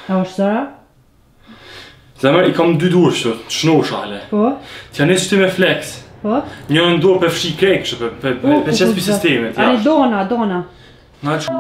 Ja, Sara? Zemër I kam 2 durë që shnosha ale. Po? T'ja nesë shty me flex. Po? Njën dorë për fshi krejk që për qesë për sistemet. Ani dona. Na që...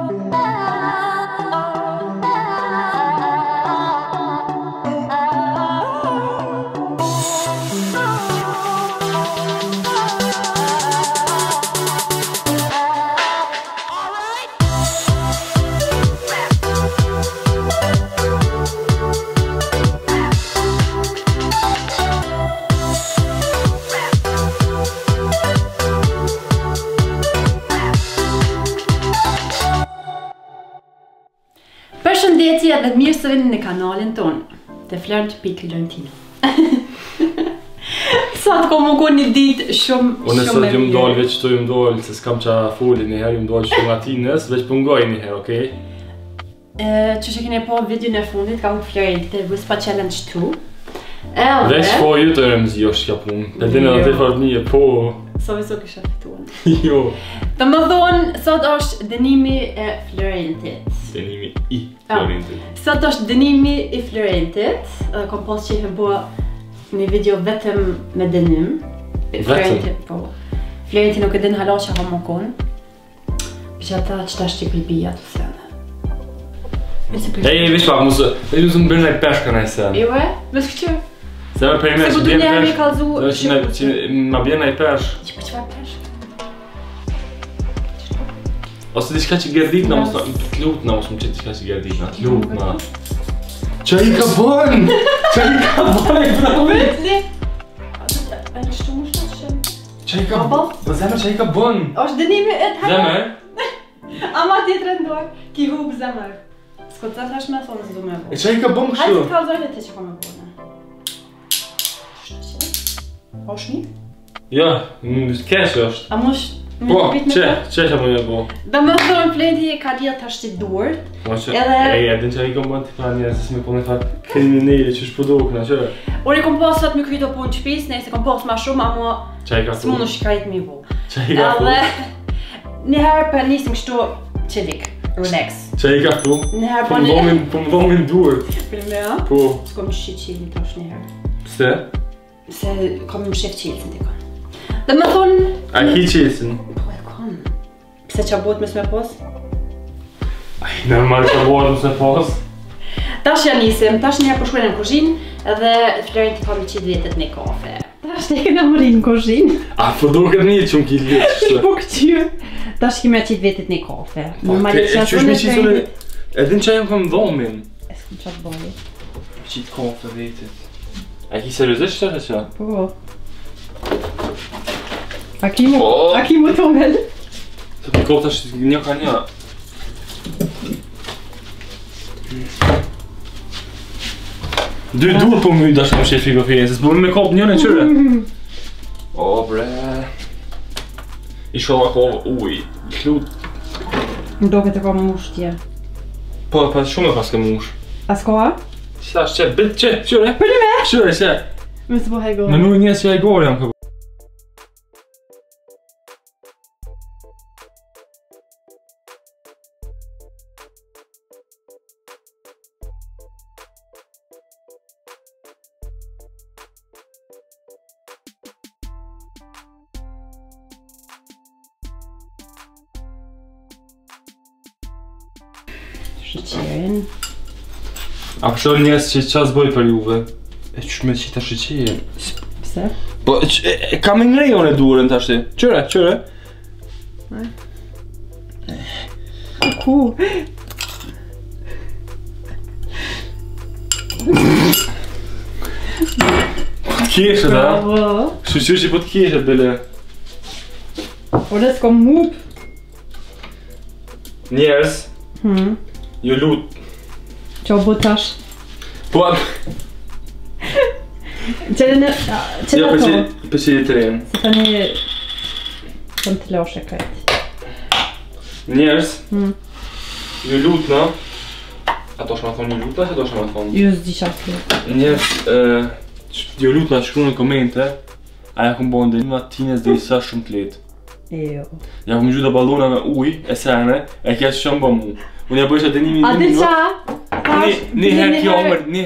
Përshëndetje dhe mirë se vini në kanalin tonë të Florent.Lorentino. Sot ko më ko një ditë shumë Unë sot e jum mirë. dollë veç të jum dollë se s'kam qa foli njëherë, jum dollë shumë atinës, veç pungoj njëherë, okej? Që që kene po video në fundit, ka më Florent të Whispa Challenge 2. Veç po ju të rëmzi jo shkja punë, e dine në të farë një, po... So viso kisha fituan. Jo. Të më thonë, sot është dënimi e Florentit. Dënimi I Florentit. Sot është dënimi I Florentit. Kom pas që he bua një video vetëm me dënim. Florentit, po. Florentit nuk e din hala që ha më konë. Për që ata që ta shqipri bia të sene. Ej, vish pak, musë më bërë në peshka në e sen. Iwe, mes këqë? Se më për e me Se që ku du bjen njerë me pesh, kalzu... që ma bjen në e pesh. Që për qëfar pesh? Ose diçka që gerdit në mos në t'lut në mos më që diçka që gerdit në t'lut në. Qa I ka bën? Qa I ka bën? Vetëni! E në shtu më shtu Qa I ka bën? Zemër qa I ka bën? është dënimi e të Zemër? Ama ti të rëndor, ki hub zemër. S'ko të thash me thonë se du me bo. E qa I ka bën Hajtë kështu? të kalzojnë e ti që ko me bo. Po shmi? Ja, kesh është. A mush... Po, që që më një bo? Dhe më thonë Florenti ka dhja të ashtë të duart. Po që, Edhe- ej, e din që I kom bën t'i pra njerë, se s'me po me tha krimineli që shpëdokna, që? Unë I kom pas sot me kryto punë qpis, ne se kom pas ma shumë, ama Qa I ka s'mu fu? në shkrajt mi bo. Qa I ka fu? Edhe... Njëherë për nisim kështu chillik, relax. Qa I ka fu? Njëherë Po për më një... dhomin duart. Primera, Po, s'kom që qilin të është njëherë. pse? Se kom më shef qilin të dikon. Dhe më thonë... A ki qesin? Po e kom. Pse qa bot mes me pos? Aj, normal që bërë mëse pas. Tash ja nisim, tash njëherë po shkojnë në kuzhinë edhe Florenti ka me qitë vetet me kafe. Tash ne kena më rinë në kuzhinë. A, po duket një që më ki letë qështë. Po këqyë. Tash kime qitë vetet me kafe. Normalisht E qysh me qitë sole... Florentit... E din që jem kam dhomin. E s'kom qatë boli. Qitë kafe vetit. A ki seriosisht që që? Po. A ki Po. mu të mel? Se për kopta është një ka një. Dy dur po më dash më shefi kofeje, se s'po me kop njën e qyre. O bre. I shoha ko uj, klut. Më doke të ka më mushtje. Po, pa shumë e pas ke mush. A s'ka? Qita është që, bit që, qyre? Për një me? Qyre, që. Me s'po hego. Me nuj njës që e gore jam këpë. Shqeqerin. A pëshor njës që qas boj për juve? E qysh me qita shqeqerin? Pse? Po, kam e ngrej unë e durën të ashti. Qyre, qyre? Ku? Po t'keshet, a? Bravo. Shqyqyr që po t'keshet, bele. Ore s'kom mup. Njerës, ju lut. Qa o botash? Po, Qëllë në... Qëllë jo, ato? për që i të renë. Se të një... Të më të loshe krejt. Njerës, ju lut në. Ato shma thonë ju lut, a që ato shma thonë? Ju s'di qatë kjo. Njerës, ju lut në shkru në komente. Aja këm bo ndë një tines dhe i sa shumë të letë. Jo. Ja këm gjuta balona me uj, e sene, e kja që shumë bë mu. Unë ja bëjsh atë 1 A minutë. di qa? Një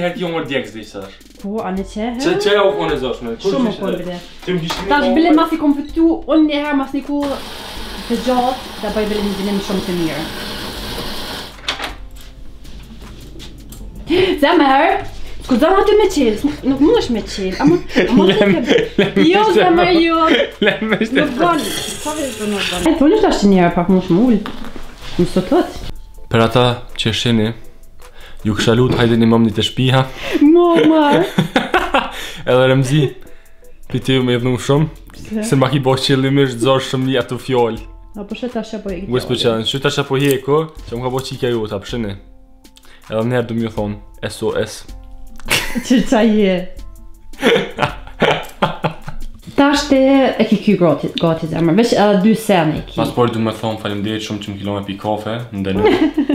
herë kjo djekës dhe i sash. Po, a në që? Që ja u kone zoshme? Shumë u kone bide. Që më kishtë Tash bile mas i kom fëtu, unë njëherë mas një ku të gjatë, dhe bëj bile një dinim shumë të mirë. Zemër! Skuzan aty me qilë, nuk mund është me qilë. Jo, zemër, jo. Nuk gënë. Sa vërë të nuk gënë? Thonë është ashtë njerë, pak më shmull. Më së tëtë. Për ata që shini, ju kësha lutë hajde një mëmni të shpiha. Momar. Edhe Remzi, piti ju me edhnu shumë, se ma ki bo qëllimisht zorë shumë një ato fjollë. A për shetë ashtë apo e Gusë për qëllën, që tash apo heko, që më ka bo qika ju, ta përshini. Edhe njerë du mjë thonë, SOS. Që qa je? Tash të e ki ky gati zemër, veç edhe 2 sene i ki. Pas por du me thonë falimderit shumë që më kilo me pi kafe, ndenu,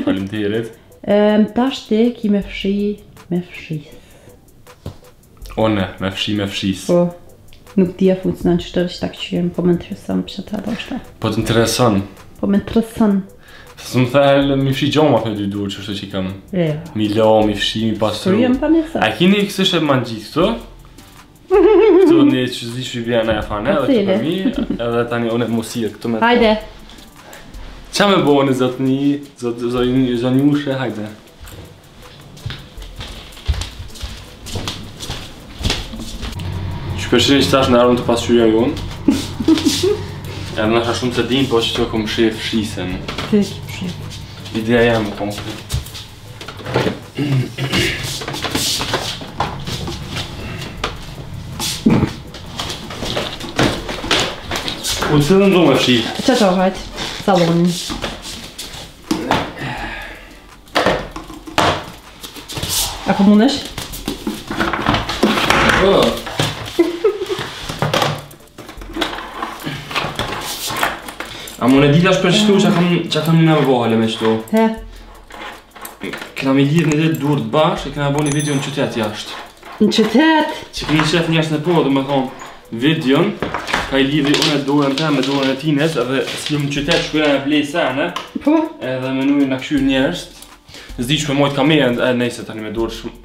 falimderit. Tash të ki me fshi, me fshis. One, me fshis. Po, nuk dhja funksionan që tërë që ta këqyrën, po më interesën për që të ato është. Po të interesën. Po më interesën. Së më thellë, mi fshi gjoma për 2 dur që është që kam. Mi lo, mi fshi, mi pasru. Kërë jëmë pa njësa. A kini kësë është e manë gjithë këto? Këto një që zi shvibjena e fane, edhe këtë për mi, edhe tani one musirë këto me të. Hajde. Qa me bo në zonjushe, hajde. Që përshirin që tash në arën të pasqyria jonë. Edhe nësha shumë se din, po që të kom shef shisen. Të shef. Ideja jam më konkret. U të në do me fshi? Që të hajt? Salonin. Ako mundesh? A më në dita është për qëtu që kam një në vahale me qëtu. He? Këna me lidhë një dhe durët bashkë e këna bo një video në qytet jashtë. Në qytet? Që këni qef njështë në po, dhe me thonë videon, ka i lidhë unë e dorën te me dorën e tines, edhe si më në qytet shkuja e blej sene, Po? edhe me nujë në këshyrë njështë. Zdi që me mojtë kamerën, e nejse tani me dorë shumë.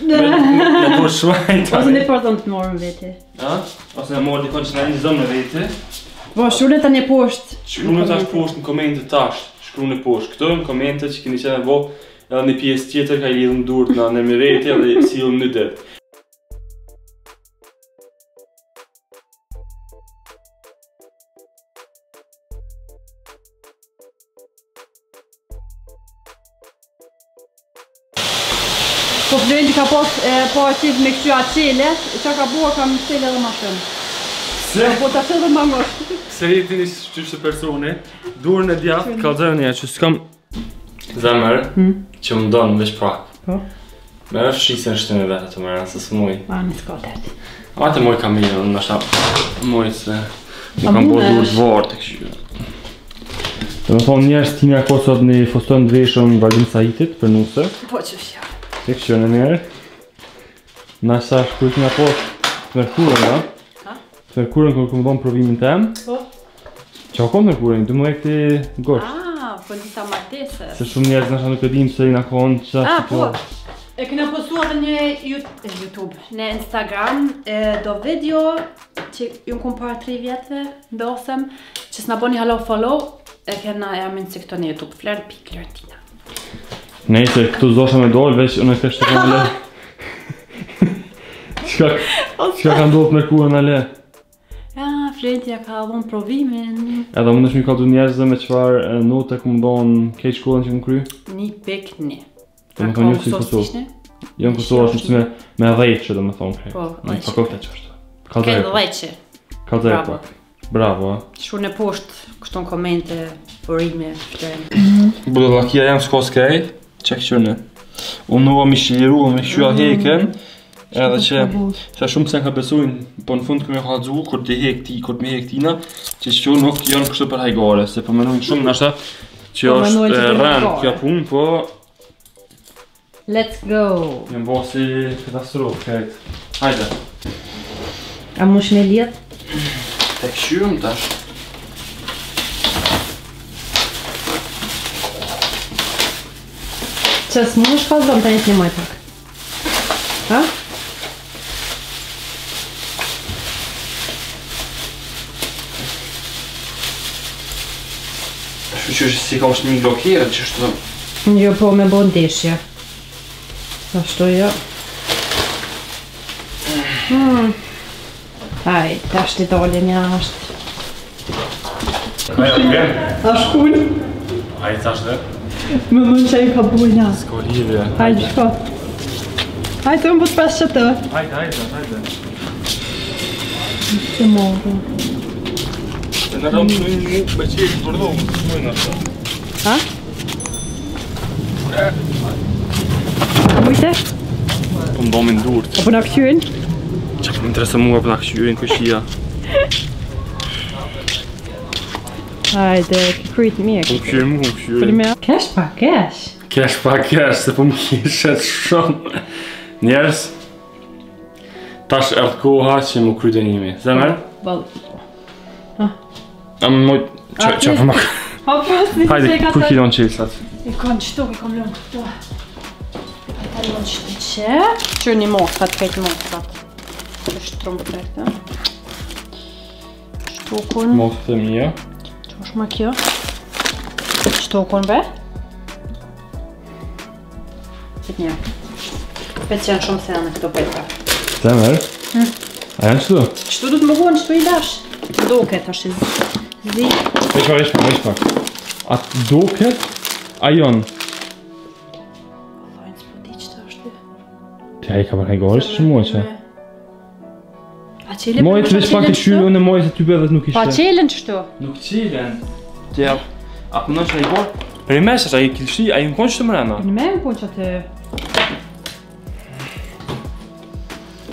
Me dorë shmajt. Ose në përton të morën veti. Ose në morë dikon që në një zonë në veti. Po, shurën të një poshtë. Shkrunë tash poshtë në komente tash. Shkrunë poshtë këto në komente që keni qenë vo edhe një pjesë tjetër ka i lidhë në durët në me veti edhe silën në dit. Po Florenti ka po aqiv me kështu aqelet, që ka bua ka më qele edhe ma shumë. Se? Po të aqel dhe ma ngosh. Se jeti një qështë personi, durën e djathë ka zërë një që s'kam zemër që më donë veç prakë. Po? Me është shisën shtënë e vetë të mërë, nëse së muj. A, në s'ka tërti. A të muj kam mirë, në ashta muj se më kam bo durët varë të këshyre. Dhe me thonë njerës t'imi a kosot një foston dveshëm në Vardin Sahitit për nuse. Po që shja. Të këshyre në njerë. Në ashta shkujt nga poshtë të Merkurën, da? Të Merkurën kërë këmë donë provimin tem. Po? Qa konë Merkurën, du më e këti gosht. Po njësa martese. Se shumë njerës nësha nuk e dim se i nga konë qa që po. E këna postu atë një YouTube, në Instagram, do video që ju në kumë para 3 vjetëve, ndosem, që s'na bo një halo follow, e këna e amin se këto në YouTube, Fleur.Florentina. Nejse, këtu zosha me dollë, veç unë e kështë të kënë le. Qka ka ndodhë Merkurën a le? Ja, Florentina ka dhonë provimin. Edhe mund është mi ka du njerëzë me qëfar note këmë donë kej shkollën që më kry? 1.1. Dhe me thonë një si Kosovë. Jo në Kosovë është mësime me dhejtë që dhe me thonë krej. Po, dhejtë. Fakulte që është. Ke dhejtë. Kalzaj pak. Bravo. Shur në poshtë, kështu në komente, porime, Florentina. Budollakia jam s'ko s'kej, që këqërne. Unë nua mi shiliru, mi këshua heken, edhe që shumë se ka besujnë, po në fund këmë e hadzu, kur të hek ti, kur të me hek tina, që që nuk janë kështu për hajgare, se po menojnë shumë nashta që është rënë kjo punë, po... Let's go! Jëmë bo si katastrofë, kajtë. Hajde. A mush me lidh? Te këshyrëm tash. Сейчас можешь фазом, да не снимай так. А? Что если kanske не блокирует, что? Jag på med bondage. Vad står jag? Nej, där är dåligt närmast. Аж куль. Ай, таште. Men man säger kan bo innan. Skål i det. Hej, skål. Hej, de får spassa då. Hej. Det morgon. När de nu med chill på dem, så är det. Ha? Moet je? Om de in doort. Op een actie. Ik heb interesse om op een actie in Kushia. Nej, det creep mer. Följ med. Cash back cash. Cash back cash, det får mycket sätt som. Ners. Tash RKH som och krydden med. Stämmer? Vad? Moj. Tja för mig. Ja, fast ni Hej, cookie don't chill så. Vi kan stå, vi kommer långt då. Vi tar lunch lite. Kör ni matfett, fett matfett. Först trumprätten. Ståkorn. Måste mia. Smakıyor. Ståkorn be. Bitmiyor. Петян шумсяна, кто пойдет. Stämmer? А я что? Что тут могу, что и дашь? Докет аж из. Вишпак. А докет? Айон. Ja, ik heb er geen gehoord, dat is mooi zo. Mooi, het is pakken schuur en mooi dat u wel nog eens. Па челлендж что? Nog chillen. Ja. А у нас же его. Понимаешь, а я киши, а им кончится мрано. Понимаем, кончится.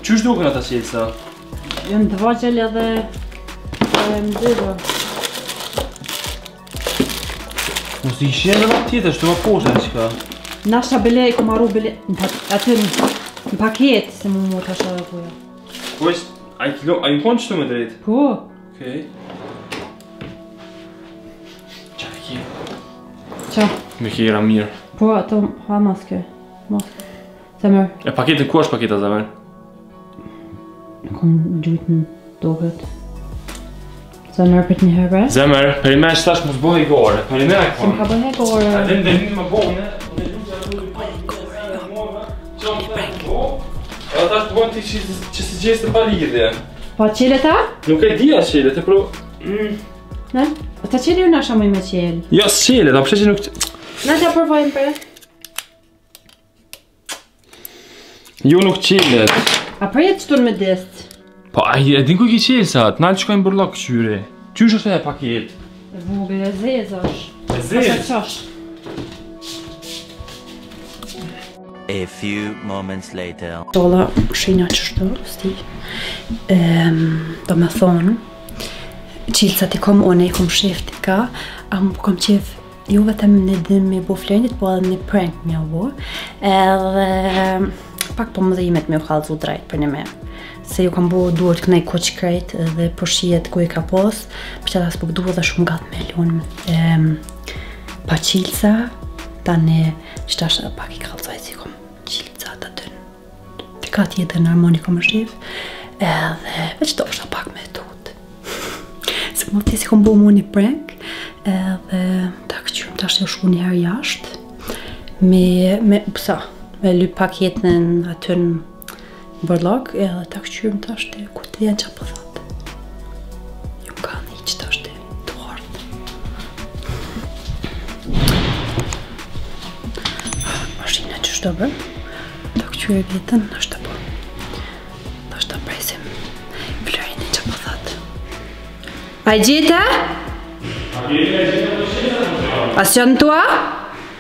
Чушь долго надо сесть. En два челледа. Дыро. Ну, ты еще не лапти, что попозже. Наша билет, комару билет. En paket som hon må ta köra på. То есть, а им кончится med På. Okej. Чаки. Tja. Mycket era mer. På att de har masker. Stämmer. Är paketet kurspaketet där? Kom gjuten dåligt. Stämmer på den här bra? Stämmer. Per mig stash måste bo igår. Per mig Som kan bara gå. Den med barnen. Ja, tash po ti ç'si gjeste pa lidhje. Pa qeleta? Nuk e di as qelet, e pro. Ne? Ta qeli unë asha me qel. Jo, s'qelet, a pse që nuk. Na ta provojmë për. Jo nuk qelet. A për jetë shtur me dest? Po, e din ku ki qelsat, nalë shkojnë burlok qyre. Qysh është e paket? E vogël e zezash. E zez? A few moments later. Dolla skina qështu, sti. Do me thonë, qilësat I kom one, I kom shifti ka, a më kom qef, jo vetëm në dim me bo flenit, po edhe në prank me bo, edhe pak po më dhimet me u khalëzu drejt për një me. Se ju kam bo duart kënej koq krejt edhe përshijet ku I ka pos, për që as po këdu edhe shumë gatë me lun. Pa qilësa, tani qëtash pak I khalëzoj si kom qilësa të dënë. Të ka tjetër në harmoni kom shif, edhe veç do është pak me tut. Se më të si kom bo mu një prank, edhe ta këqyrim tash jo shku një herë jashtë, me lyp paketën aty në bërlog, edhe ta këqyrim tash të ku të janë qa po thotë. Jo më ka në iqë tash të ardhë. Mashina që shtë bërë, ta këqyrim vjetën, është të bërë. Ta është të presim Florini që po thotë. A I gjita? A së janë tua?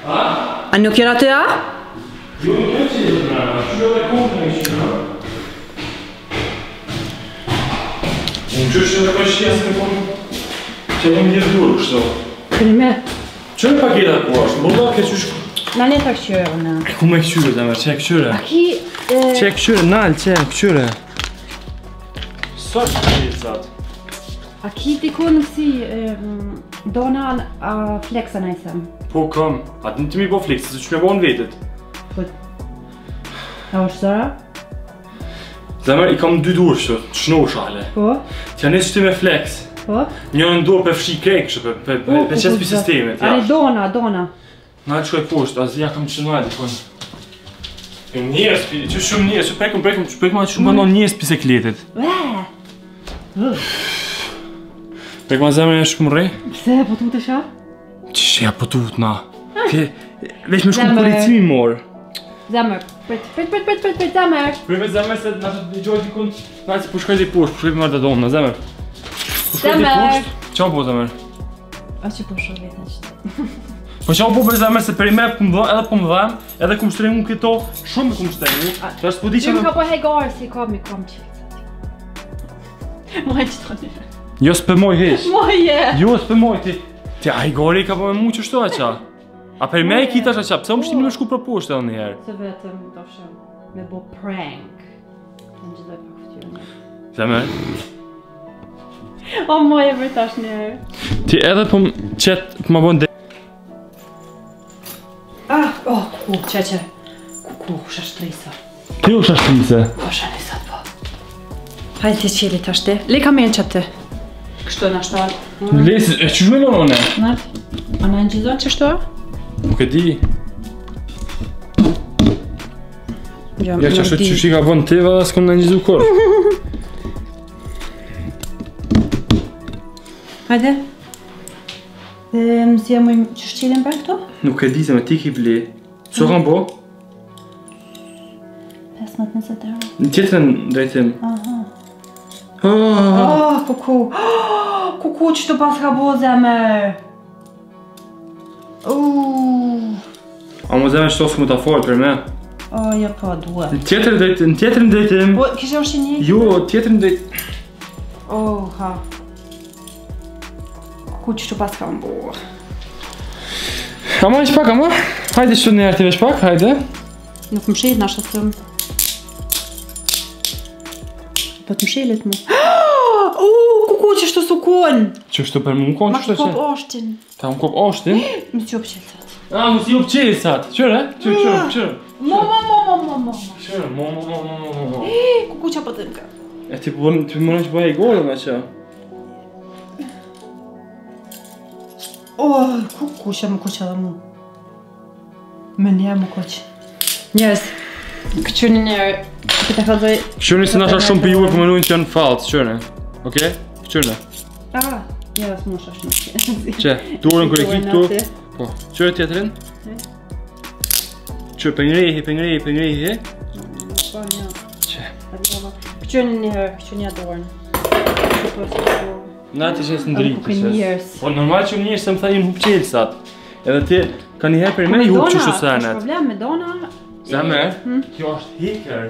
A nuk jena tua? Jo nuk e qelet mrena, që edhe kohën e qelet. Unë qështë edhe për shqes në konë që në mjetë durë kështu. Këni me? Që në paketa ku është? Më ke qysh... Në një të këqyre, në. Ku me këqyre të mërë, që e këqyre? A ki... Që e këqyre, nalë, që e këqyre. Së është qelësat? A ki t'i konë si... Dona a flexa në isem. Po kam, atë në të mi po flexë, se që me bo në vetet. Ja, është Zara? Zemër, I kam 2 durë që të shnosh ale. Po? T'ja nesë ty me flex. Po? Njërën dorë për fshi krejk kështë, për qesë për sistemet. Ale, dona. Na të shkoj poshtë, azi ja kam të shënuaj dhe konë. Njës, që shumë njës, që prekëm që shumë banon njës bisikletit. Prekëm a zemër e shumë rej? Pse, po tu të shë? Qështë ja po tut na? Veç me shku policimi morë. Zemër, prit, zemër. Primet zemër se nga të gjoj t'i kun, nga që po shkoj t'i poshtë, po shkoj t'i marrë të domë na zemër. Po shkoj t'i poshtë, qa po zemër? A që po shkoj vetën qëtë. Po qa po për zemër se për I me edhe po më dhem, edhe ku më shtrejnë këto, shumë ku më shtrejnë. Të është po di që Ka po hegarë si kam qëtë. Moj që të një. Jo s'pe moj hesh. Moje! Jo s'pe moj ti. Ti a Igori ka po me mu që shto a qa? A për me I kita qa? Pse më shtimi me shku për poshtë edhe njëherë? Se vetëm do shumë me bo prank. Në gjithaj pak ftyrë. Zemër? O moje për tash njëherë. Ti edhe po më qetë po më bon dhe... Kuku, qeqe. Kuku, shashtrisa. Ti u shashtrise? Po shanisat po. Hajde ti qeli tash ti. Le ka mirë qatë ti. Kështu në ashtar. Lesi, e që shme në one? Nart? A në në gjithon që shtu? Nuk e di. Ja që ashtu që shi ka bon teva dhe s'kom në njizu kur. Hajde. Më zja mujmë që shqilin për këto? Nuk e di se me ti ki ble. Co kam bo? 15-20 euro. Në tjetërën drejtim. Kuku. Kuku që të pas ka bo zemër. A më zemë që to s'ku më ta folë për me? Ja po, duhe. Në tjetërën drejtim. Po, kishe është një? Jo, tjetërën drejtim. Ha. Kuku që të pas ka më bo. Ama ish pak, ama? Hajde që në herë të vesh pak, hajde. Nuk më shilë në ashtë të thëmë. Po të më shilët mu. Kuku që shtu sukon! Që shtu për mu konë Ma që shtu kop oshtin. Ta më kop oshtin? Më s'jo pëqilësat. Më si jo pëqilësat. Qërë? Qërë? Mo. Qërë? Mo. Kuku që po të nga. E ti më në që bëhe I gore me që? Kuku që më koqë edhe mu. Me njerë më koqë. Njës, këqyni njerë, këtë e fadzoj... Këqyni se nasha shumë për juve për menujnë që janë faltë, qërë? Okej? Këqyni? Ja, s'mu shash në që. Që? Durën kër e ki këtu? Po, qërë tjetërin? Qërë, pëngrehi? Po, një. Që? Këqyni njerë, këqyni adorën. Na ti qesë në dritë, qesë. Po, normal që njërë se më thajin hup qelsat. Edhe ti, ka njëherë për me I hup që shusenet. Problem me dona... Zemer, kjo është heker.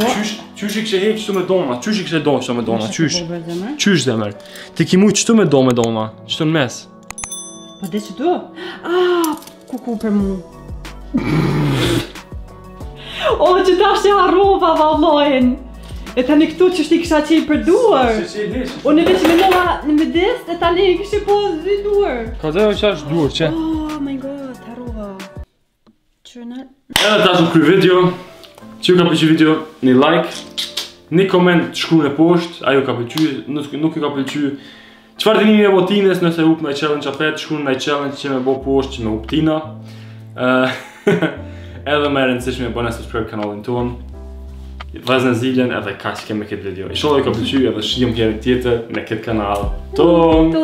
Qysh I kështë hek qëtu me dona? Qysh I kështë do qëtu me dona? Qysh Zemer? Ti ki mujtë qëtu me do me dona? Qëtu në mes? Po dhe që du? Kuku për mu. Që ta është harrova vallojnë. E tani këtu që shti kësha qi për duar. O në veç me nova në medest, e tani kështë po zi duar. Ka dhe që është duar, që? Oh my god, harrova. Qërë Edhe ta shumë kry video. Që ju ka pëlqy video, një like, një koment shkru në poshtë, ajo ka pëlqy, nuk ju ka pëlqy. Qëfar të një votines nëse hup në challenge apet, shkru në challenge që me bo poshtë që me hup tina. Edhe me rëndësishme bëne subscribe kanalin ton. Vazhën zilën edhe ka që keme këtë video. Inshallah ju ka pëlqy edhe shijem pjeri tjetër në këtë kanal ton.